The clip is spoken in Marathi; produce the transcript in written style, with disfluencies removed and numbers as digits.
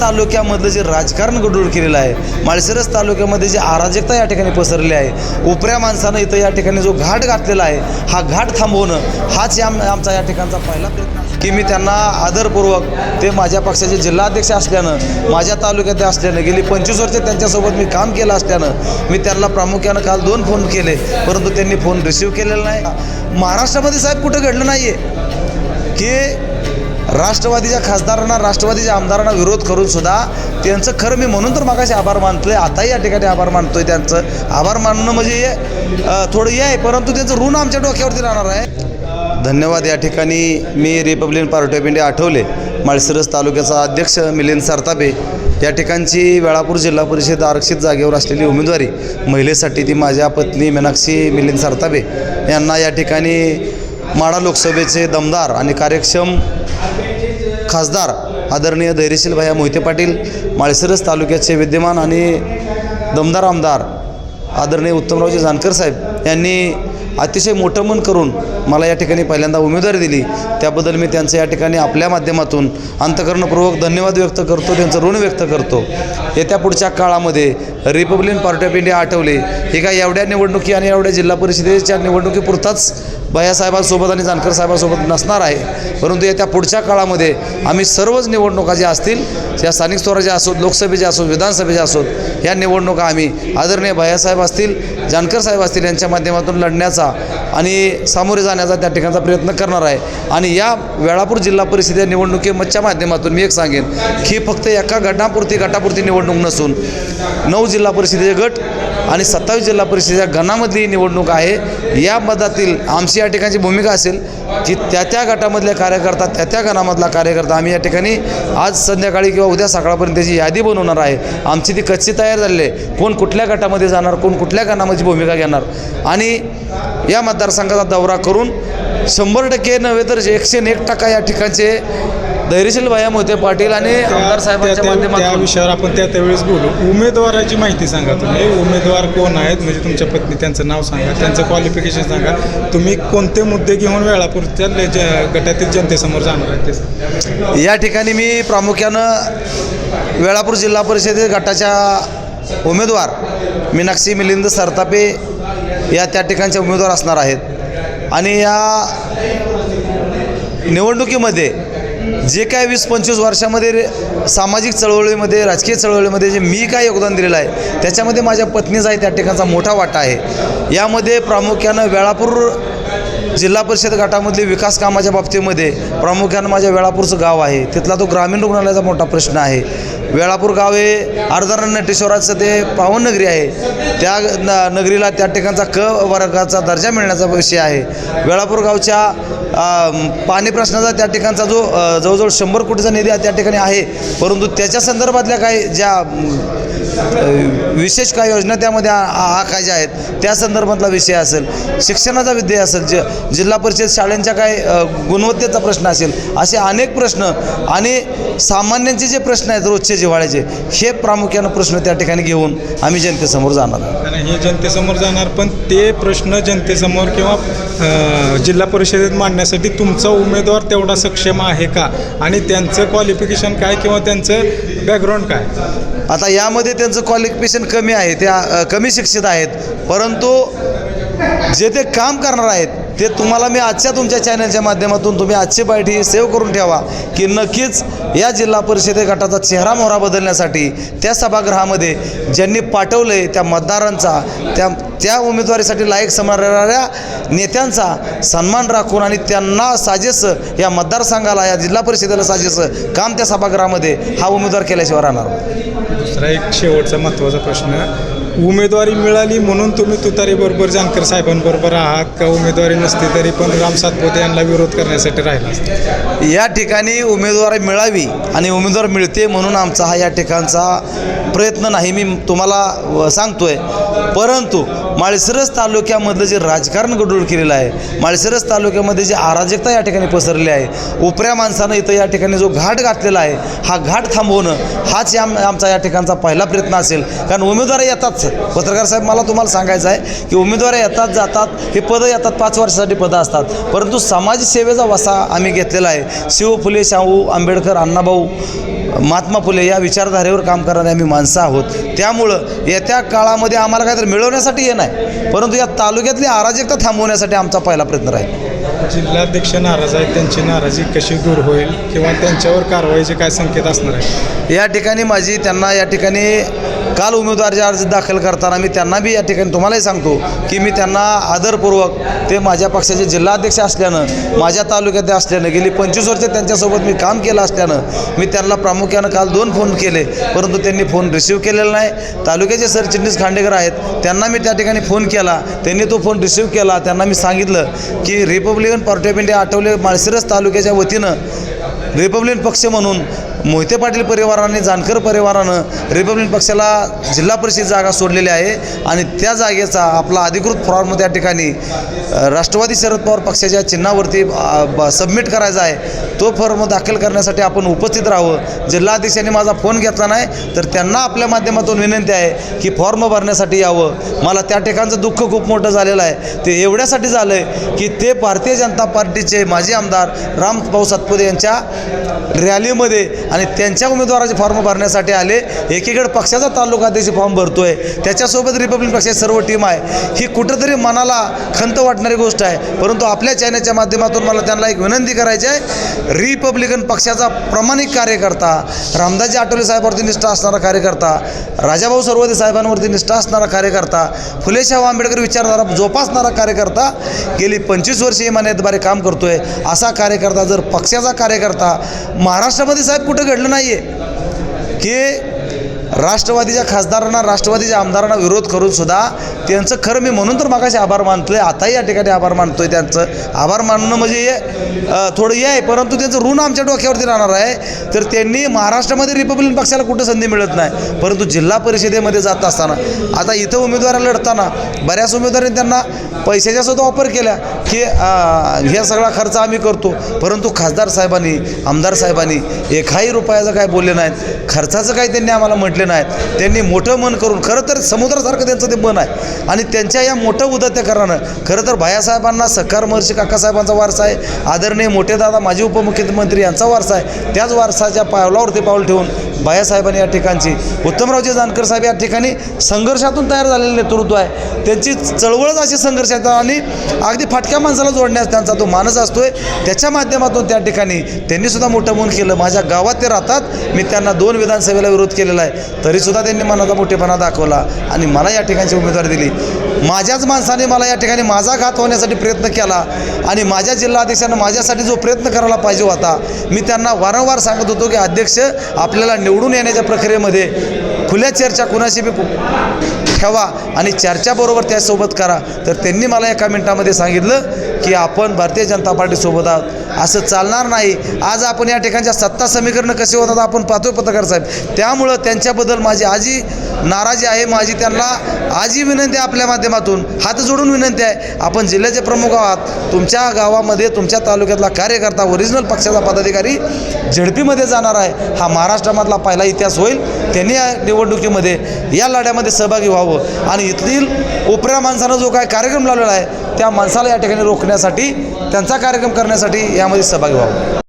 तालुक्यामधलं जे राजकारण गडूळ केलेलं आहे, माळशिरस तालुक्यामध्ये जी अराजकता या ठिकाणी पसरली आहे, उपऱ्या माणसानं इथं या ठिकाणी जो घाट घातलेला आहे, हा घाट थांबवणं हाच आमचा या ठिकाणचा पहिला प्रयत्न आहे की मी त्यांना आदरपूर्वक, ते माझ्या पक्षाचे जिल्हाध्यक्ष असल्यानं, माझ्या तालुक्यात असल्यानं, गेली 25 वर्षे त्यांच्यासोबत मी काम केलं असल्यानं मी त्यांना प्रामुख्यानं काल 2 फोन केले, परंतु त्यांनी फोन रिसीव्ह केलेला नाही. महाराष्ट्रामध्ये साहेब कुठं घडलं नाही आहे की राष्ट्रवादीच्या खासदारांना, राष्ट्रवादीच्या आमदारांना विरोध करून सुद्धा त्यांचं खरं मी म्हणून तर मागाशी आभार मानतोय, आताही या ठिकाणी आभार मानतोय. त्यांचं आभार मानणं म्हणजे थोडं हे आहे, परंतु त्यांचं ऋण आमच्या डोक्यावरती राहणार आहे. धन्यवाद. या ठिकाणी मी Republican Party of India Athawale Malshiras तालुक्याचा अध्यक्ष मिलिंद सरतापे, या ठिकाणची वेळापूर जिल्हा परिषद आरक्षित जागेवर असलेली उमेदवारी महिलेसाठी ती माझ्या पत्नी मीनाक्षी मिलिंद सरतापे यांना या ठिकाणी माढा लोकसभेचे दमदार आणि कार्यक्षम खासदार आदरणीय धैर्यशील भैया मोहिते पाटील, माळशिरस तालुक्याचे विद्यमान आणि दमदार आमदार आदरणीय उत्तमरावजी जानकर साहेब यांनी अतिशय मोठं मन करून मला या ठिकाणी पहिल्यांदा उमेदवारी दिली. त्याबद्दल मी त्यांचं या ठिकाणी आपल्या माध्यमातून अंतःकरणपूर्वक धन्यवाद व्यक्त करतो, त्यांचं ऋण व्यक्त करतो. येत्या पुढच्या काळामध्ये Republican Party of India Athawale हे काय एवढ्या निवडणुकी आणि एवढ्या जिल्हा परिषदेच्या निवडणुकीपुरताच भैयासाहेबांसोबत आणि जानकर साहेबांसोबत नसणार आहे, परंतु येत्या पुढच्या काळामध्ये आम्ही सर्वच निवडणुका ज्या असतील, त्या स्थानिक स्वराज्य असोत, लोकसभेच्या असोत, विधानसभेच्या असोत, ह्या निवडणुका आम्ही आदरणीय भैयासाहेब असतील, जानकर साहेब असतील यांच्या माध्यमातून लढण्याचा आणि सामोरे जाण्याचा त्या ठिकाणचा प्रयत्न करणार आहे. आणि या वेळापूर जिल्हा परिषदेच्या निवडणुकीच्या माध्यमातून मी एक सांगेन की फक्त एका गटापुरती निवडणूक नसून 9 जिल्हा परिषदेचे गट आणि 27 जिल्हा परिषदेच्या गणामधली निवडणूक आहे. या मतातील आमची या ठिकाणची भूमिका असेल की त्या गटामधल्या कार्यकर्ता, त्या गणामधला कार्यकर्ता आम्ही या ठिकाणी आज संध्याकाळी किंवा उद्या सकाळपर्यंत त्याची यादी बनवणार आहे. आमची ती कच्ची तयार झालेली आहे, कोण कुठल्या गटामध्ये जाणार, कोण कुठल्या गणामध्ये भूमिका घेणार, आणि या मतदारसंघाचा दौरा करून 100% नव्हे तर 101% या ठिकाणचे धैर्यशील भैया मोहिते पाटील आणि आमदार साहेबांच्या माध्यमातून त्या विषयावर आपण त्यावेळेस बोलू. उमेदवाराची माहिती सांगा तुम्ही, उमेदवार कोण आहेत, म्हणजे तुमच्या पत्नी त्यांचं नाव सांगा, त्यांचं क्वालिफिकेशन सांगा, तुम्ही कोणते मुद्दे घेऊन वेळापूरच्या गटातील जनतेसमोर जाणार आहेत ते. या ठिकाणी मी प्रामुख्यानं वेळापूर जिल्हा परिषद गटाच्या उमेदवार मीनाक्षी मिलिंद सरतापे या त्या ठिकाणचे उमेदवार असणार आहेत. आणि या निवडणुकीमध्ये जे काय 20-25 वर्षामध्ये सामाजिक चळवळीमध्ये, राजकीय चळवळीमध्ये जे मी काय योगदान दिलेलं आहे, त्याच्यामध्ये माझ्या पत्नीचा त्या ठिकाणचा मोठा वाटा आहे. यामध्ये प्रामुख्यानं वेळापूर जिल्हा परिषद गटामधली विकास कामाच्या बाबतीमध्ये प्रामुख्यानं माझ्या वेळापूरचं गाव आहे, तिथला तो ग्रामीण रुग्णालयाचा मोठा प्रश्न आहे. वेळापूर गाव हे अर्धारण नटेश्वराचं ते पावननगरी आहे, त्या नगरीला त्या ठिकाणचा वर्गाचा दर्जा मिळण्याचा विषय आहे. वेळापूर गावच्या पाणी प्रश्नाचा त्या ठिकाणचा जो जवळजवळ 100 कोटीचा निधी त्या ठिकाणी आहे, परंतु त्याच्या संदर्भातल्या काही ज्या विशेष काही योजना त्यामध्ये आखायच्या आहेत, त्या संदर्भातला विषय असेल, शिक्षणाचा विषय असेल, जिल्हा परिषद शाळांच्या काय गुणवत्तेचा प्रश्न असेल, असे अनेक प्रश्न आणि सामान्यांचे जे प्रश्न आहेत रोजचे जिव्हाळ्याचे, हे प्रामुख्यानं प्रश्न त्या ठिकाणी घेऊन आम्ही जनतेसमोर जाणार आहोत. आणि हे जनतेसमोर जाणार, पण ते प्रश्न जनतेसमोर किंवा जिल्हा परिषदेत मांडण्यासाठी तुमचा उमेदवार तेवढा सक्षम आहे का, आणि त्यांचं क्वालिफिकेशन काय किंवा त्यांचं बॅकग्राऊंड काय. आता यामध्ये त्यांचं क्वालिफिकेशन कमी आहे, त्या कमी शिक्षित आहेत, परंतु जे ते काम करणार आहेत ते तुम्हाला मी आजच्या तुमच्या चॅनलच्या माध्यमातून तुम्ही आजची बाईट ही सेव्ह करून ठेवा की नक्कीच या जिल्हा परिषदे गटाचा चेहरा मोहरा बदलण्यासाठी त्या सभागृहामध्ये ज्यांनी पाठवलं आहे त्या मतदारांचा, त्या उमेदवारीसाठी लायक समजणाऱ्या नेत्यांचा सन्मान राखून आणि त्यांना साजेसं या मतदारसंघाला, या जिल्हा परिषदेला साजेसं काम त्या सभागृहामध्ये हा उमेदवार केल्याशिवाय राहणार. दुसरा एक शेवटचा महत्त्वाचा प्रश्न, उमेदवारी मिळाली म्हणून तुम्ही तुतारीबरोबर जानकर साहेबांबरोबर आहात का, उमेदवारी नसती तरी पण राम सातपुते यांना विरोध करण्यासाठी राहिला. या ठिकाणी उमेदवारी मिळावी आणि उमेदवार मिळते म्हणून आमचा हा या ठिकाणचा प्रयत्न नाही, मी तुम्हाला सांगतोय. परंतु माळशिरस तालुक्यामधलं जे राजकारण गडूळ केलेलं आहे, माळशिरस तालुक्यामध्ये जी अराजकता या ठिकाणी पसरलेली आहे, उपऱ्या माणसानं इथं या ठिकाणी जो घाट घातलेला आहे, हा घाट थांबवणं हाच आमचा या ठिकाणचा पहिला प्रयत्न असेल. कारण उमेदवार येतात, पत्रकार साहेब मला तुम्हाला सांगायचं आहे की उमेदवार येतात जातात, हे पदं येतात 5 वर्षासाठी पदं असतात, परंतु समाजसेवेचा वसा आम्ही घेतलेला आहे. शिव फुले, शाहू आंबेडकर, अण्णाभाऊ, महात्मा फुले या विचारधारेवर काम करणारे आम्ही माणसं आहोत. त्यामुळं येत्या काळामध्ये आम्हाला काहीतरी मिळवण्यासाठी हे नाही, परंतु या तालुक्यातली अराजकता थांबवण्यासाठी आमचा पहिला प्रयत्न राहील. जिल्हाध्यक्ष नाराज आहेत, त्यांची नाराजी कशी दूर होईल किंवा त्यांच्यावर कारवाईचे काय संकेत असणार आहे? या ठिकाणी माझी त्यांना या ठिकाणी काल उमेदवारी अर्ज दाखल करताना मी त्यांना बी या ठिकाणी तुम्हालाही सांगतो की मी त्यांना आदरपूर्वक, ते माझ्या पक्षाचे जिल्हाध्यक्ष असल्यानं, माझ्या तालुक्यात असल्यानं, गेली 25 वर्ष त्यांच्यासोबत मी काम केलं असल्यानं मी त्यांना प्रामुख्यानं काल 2 फोन केले, परंतु त्यांनी फोन रिसीव्ह केलेला नाही. तालुक्याचे सरचिटणीस खांडेकर आहेत, त्यांना मी त्या ठिकाणी फोन केला, त्यांनी तो फोन रिसीव्ह केला. त्यांना मी सांगितलं की Republican Party of India Athawale Malshiras तालुक्याच्या वतीनं रिपब्लिकन पक्ष म्हणून मोहिते पाटील परिवाराने, जानकर परिवारानं रिपब्लिकन पक्षाला जिल्हा परिषद जागा सोडलेली आहे आणि त्या जागेचा आपला अधिकृत फॉर्म त्या ठिकाणी राष्ट्रवादी शरद पवार पक्षाच्या चिन्हावरती सबमिट करायचा आहे. तो फॉर्म दाखल करण्यासाठी आपण उपस्थित राहावं. जिल्हाध्यक्षांनी माझा फोन घेतला नाही, तर त्यांना आपल्या माध्यमातून विनंती आहे की फॉर्म भरण्यासाठी यावं. मला त्या ठिकाणचं दुःख खूप मोठं झालेलं आहे. ते एवढ्यासाठी झालं आहे की ते भारतीय जनता पार्टीचे माजी आमदार रामभाऊ सातपुते यांच्या रॅलीमध्ये आणि त्यांच्या उमेदवाराचे फॉर्म भरण्यासाठी आले. एकीकडे पक्षाचा तालुकाध्यक्ष फॉर्म भरतोय, त्याच्यासोबत रिपब्लिकन पक्षाची सर्व टीम आहे. ही कुठंतरी मनाला खंत वाटणारी गोष्ट आहे, परंतु आपल्या चॅनलच्या माध्यमातून मला त्यांना एक विनंती करायची आहे. रिपब्लिकन पक्षाचा प्रामाणिक कार्यकर्ता, रामदासजी आठवले साहेबांवरती निष्ठा असणारा कार्यकर्ता, राजाभाऊ सरवदे साहेबांवरती निष्ठा असणारा कार्यकर्ता, फुले शाहू आंबेडकर विचारधारा जोपासणारा कार्यकर्ता, गेली 25 वर्षे इमानतद्वारे काम करतोय. असा कार्यकर्ता, जर पक्षाचा कार्यकर्ता, महाराष्ट्रामध्ये साहेब कुठं घडलं नाही आहे की राष्ट्रवादीच्या खासदारांना, राष्ट्रवादीच्या आमदारांना विरोध करून सुद्धा त्यांचं, खरं मी म्हणून तर मागाशी आभार मानतो आहे, आताही या ठिकाणी आभार मानतो आहे. त्यांचं आभार मानणं म्हणजे थोडं हे आहे, परंतु त्यांचं ऋण आमच्या डोक्यावरती राहणार आहे. तर त्यांनी महाराष्ट्रामध्ये रिपब्लिकन पक्षाला कुठं संधी मिळत नाही, परंतु जिल्हा परिषदेमध्ये जात असताना, आता इथं उमेदवाराला लढताना बऱ्याच उमेदवारांनी त्यांना पैशाच्या सुद्धा ऑफर केल्या की हे सगळा खर्च आम्ही करतो, परंतु खासदार साहेबांनी, आमदार साहेबांनी 1 रुपयाचं काय बोलले नाहीत, खर्चाचं काही त्यांनी आम्हाला म्हटले नाहीत. त्यांनी मोठं मन करून, खरं तर समुद्रासारखं त्यांचं ते मन आहे आणि त्यांच्या या मोठं उदात्तीकरणानं खरं तर भायासाहेबांना, सत्कार महर्षी काकासाहेबांचा वारसा आहे, आदरणीय मोठे दादा माजी उपमुख्यमंत्री यांचा वारसा आहे. त्याच वारसाच्या पावलावरती पाऊल ठेवून भायासाहेबांनी या ठिकाणची, उत्तमरावजी जानकर साहेब या ठिकाणी संघर्षातून तयार झालेलं नेतृत्व आहे. त्यांची चळवळच अशी संघर्षात आणि अगदी फाटक्या माणसाला जोडण्यास त्यांचा तो मानस असतोय. त्याच्या माध्यमातून त्या ठिकाणी त्यांनी सुद्धा मोठं मन केलं. माझ्या गावात ते राहतात, मी त्यांना 2 विधानसभेला विरोध केलेला आहे, तरीसुद्धा त्यांनी मनाचा मोठेपणा दाखवला आणि मला या ठिकाणची उमेदवारी दिली. माझ्याच माणसाने मला या ठिकाणी माझा घात होण्यासाठी प्रयत्न केला आणि माझ्या जिल्हाध्यक्षानं माझ्यासाठी जो प्रयत्न करायला पाहिजे होता, मी त्यांना वारंवार सांगत होतो की अध्यक्ष, आपल्याला निवडून येण्याच्या प्रक्रियेमध्ये खुल्या चर्चा कुणाशी बी ठेवा आणि चर्चाबरोबर त्यासोबत करा. तर त्यांनी मला एका मिनिटामध्ये सांगितलं की आपण भारतीय जनता पार्टीसोबत आहोत, असं चालणार नाही. आज आपण या ठिकाणच्या सत्ता समीकरणं कसे होतात आपण पाहतोय पत्रकार साहेब. त्यामुळं त्यांच्याबद्दल माझी आजी नाराजी आहे. माझी त्यांना आजी विनंती आहे, आपल्या माध्यमातून हात जोडून विनंती आहे, आपण जिल्ह्याचे प्रमुख आहात, तुमच्या गावामध्ये, तुमच्या तालुक्यातला कार्यकर्ता, ओरिजिनल पक्षाचा पदाधिकारी झडपीमध्ये जाणार आहे. हा महाराष्ट्रामधला पहिला इतिहास होईल. त्यांनी या निवडणुकीमध्ये, या लढ्यामध्ये सहभागी व्हावं आणि इथलील उपऱ्या माणसानं जो काय कार्यक्रम लावलेला आहे, त्या माणसाला या ठिकाणी रोखण्यासाठी, त्यांचा कार्यक्रम करण्यासाठी यामध्ये सहभागी व्हावं.